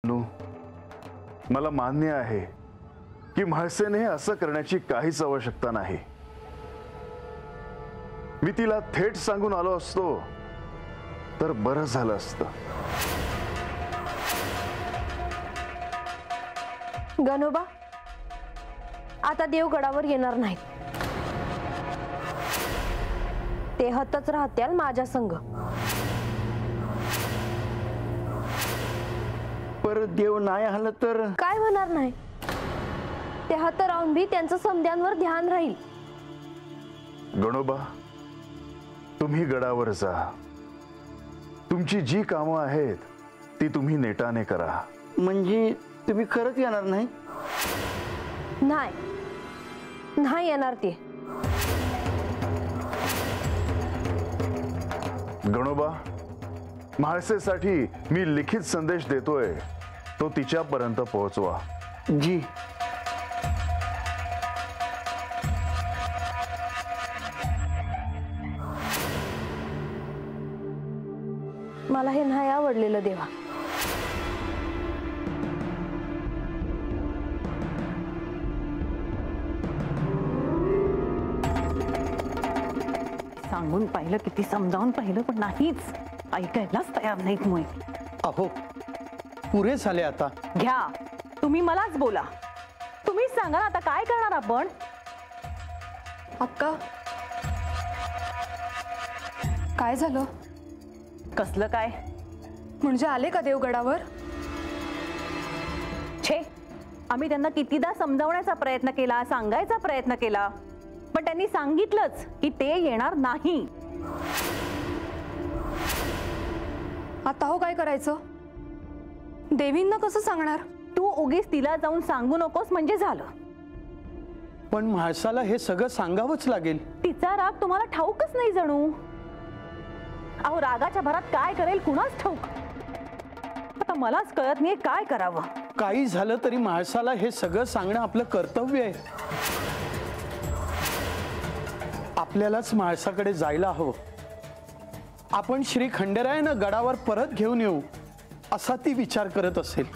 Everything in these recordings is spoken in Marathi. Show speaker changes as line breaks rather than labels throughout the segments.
मला मान्य आहे की म्हाळसेने असं करण्याची काहीच आवश्यकता नाही. मी तिला थेट सांगून आलो असतो तर बरं झालं असतं.
गणोबा आता देवगडावर येणार नाहीत. ते हतच राहत्याल माझ्या संग.
परत देव नाही आलं तर
काय होणार नाही. ते हत राहून भी त्यांचं समद्यांवर ध्यान राहील.
गणोबा तुम्ही गडावर जा. तुमची जी कामं आहेत ती तुम्ही नेटाने करा.
म्हणजे तुम्ही खरंच येणार नाही?
नाही येणार ते.
गणोबा म्हाळसेसाठी मी लिखित संदेश देतोय, तो तिच्यापर्यंत पोहोचवा.
जी.
मला हे नाही आवडलेलं देवा.
सांगून पाहिलं, किती समजावून पाहिलं, पण नाहीच, ऐकायलाच तयार नाहीत. मुळे
अहो पुरे झाले आता.
घ्या तुम्ही, मलाच बोला. तुम्हीच सांगा आता काय करणार आपण.
अक्का काय झालं?
कसलं काय?
म्हणजे आले का देवगडावर?
छे, आम्ही त्यांना कितीदा समजावण्याचा प्रयत्न केला, सांगायचा प्रयत्न केला, पण त्यांनी सांगितलंच की ते येणार नाही.
आता हो काय करायचं? देवींना कसं सांगणार?
तू उगीच तिला जाऊन सांगू नकोस म्हणजे झालं.
पण म्हाळसाला हे सगळं सांगावंच लागेल.
तिचा राग तुम्हाला ठाऊकच नाही जणू. अहो रागाच्या भरात काय करेल कुणाच ठाऊक. आता मलाच कळत नाही काय करावं.
काही झालं तरी म्हाळसाला हे सगळं सांगणं आपलं कर्तव्य आहे. आपल्यालाच म्हाळसाकडे जायला हवं. आपण श्री खंडेरायानं गडावर परत घेऊन येऊ असा ती विचार करत असेल.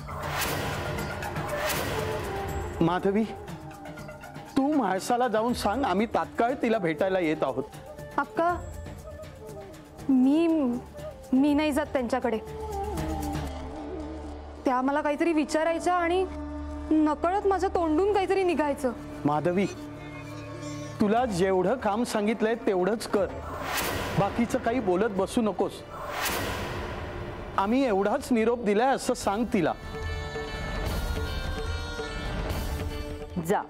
माधवी तू म्हाळसाला जाऊन सांग, आम्ही तात्काळ तिला भेटायला येत आहोत.
अक्का मी नाही जात त्यांच्याकडे. त्या मला काहीतरी विचारायच्या आणि नकळत माझ्या तोंडून काहीतरी निघायचं.
माधवी तुला जेवढं काम सांगितलंय तेवढंच कर. बाकीचं काही बोलत बसू नकोस. आम्ही एवढाच निरोप दिलाय असं सांग तिला.
जा.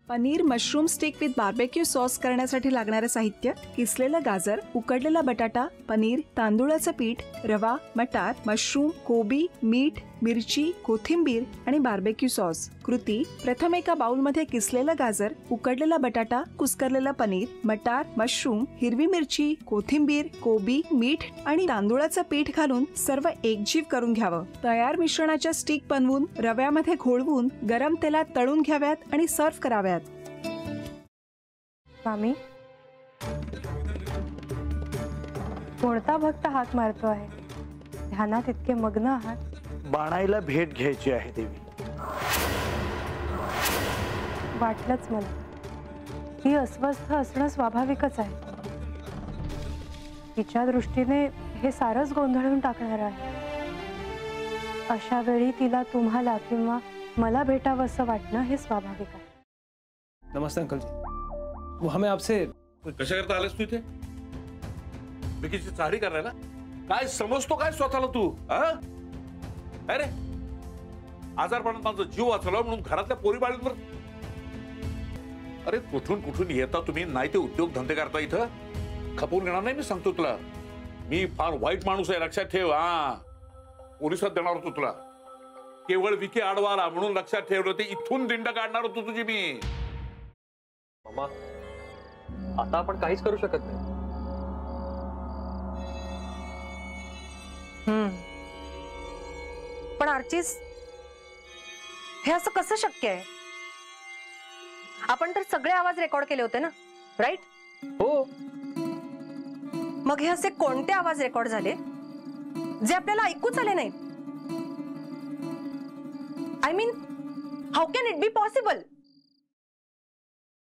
Paneer mushroom stick with barbecue sauce करण्यासाठी लागणारे साहित्य: किसलेलं गाजर, उकडलेला बटाटा, पनीर, तांदूळाचं पीठ, रवा, मटार, मशरूम, कोबी, मीठ, मिरची, कोथिंबीर आणि बार्बेक्यू सॉस. कृती: प्रथम एका बाउलमध्ये किसलेलं गाजर, उकडलेला बटाटा, कुस्करलेलं पनीर, मटार, मशरूम, हिरवी मिरची, कोथिंबीर, कोबी, मीठ आणि तांदूळाचं पीठ घालून सर्व एकजीव करून घ्यावं. तयार मिश्रणाच्या स्टिक बनवून रव्यामध्ये घोळवून गरम तेलात तळून घ्याव्यात आणि सर्व्ह कराव्यात.
मामी कोणता भक्त हाक मारतो आहे? ध्यानात इतके मग्न आहात.
बाणाईला भेट घ्यायची आहे देवी.
वाटलंच मला. ही अस्वस्थ असणं स्वाभाविकच आहे. तिच्या दृष्टीने हे सारंच गोंधळून टाकणार आहे. अशा वेळी तिला तुम्हाला किंवा मला भेटावं असं वाटणं हे स्वाभाविक आहे.
नमस्ते अंकल जी. वो हमें आपसे
कशा करता आलेस तू इथे? विकीची चाळी करायला? काय समजतो काय स्वतःला तू? अरे आजारपणात माझा जीव वाचला म्हणून घरातल्या पोरी बाळींवर. अरे कुठून कुठून येता तुम्ही, नाही ते उद्योग धंदे करता इथं. खपवून घेणार नाही मी सांगतो तुला. मी फार वाईट माणूस आहे लक्षात ठेव. पोलिसात देणार होतो तुला. केवळ विकी आडवा आला म्हणून लक्षात ठेवलं, ते इथून दिंड काढणार होतो तुझी मी.
मामा आता आपण काहीच करू शकत नाही.
पण आर्चिस, हे असं कसं शक्य आहे? आपण तर सगळे आवाज रेकॉर्ड केले होते ना, राईट?
हो.
मग हे असे कोणते आवाज रेकॉर्ड झाले जे आपल्याला ऐकूच आले नाहीत? I mean, how can it be possible?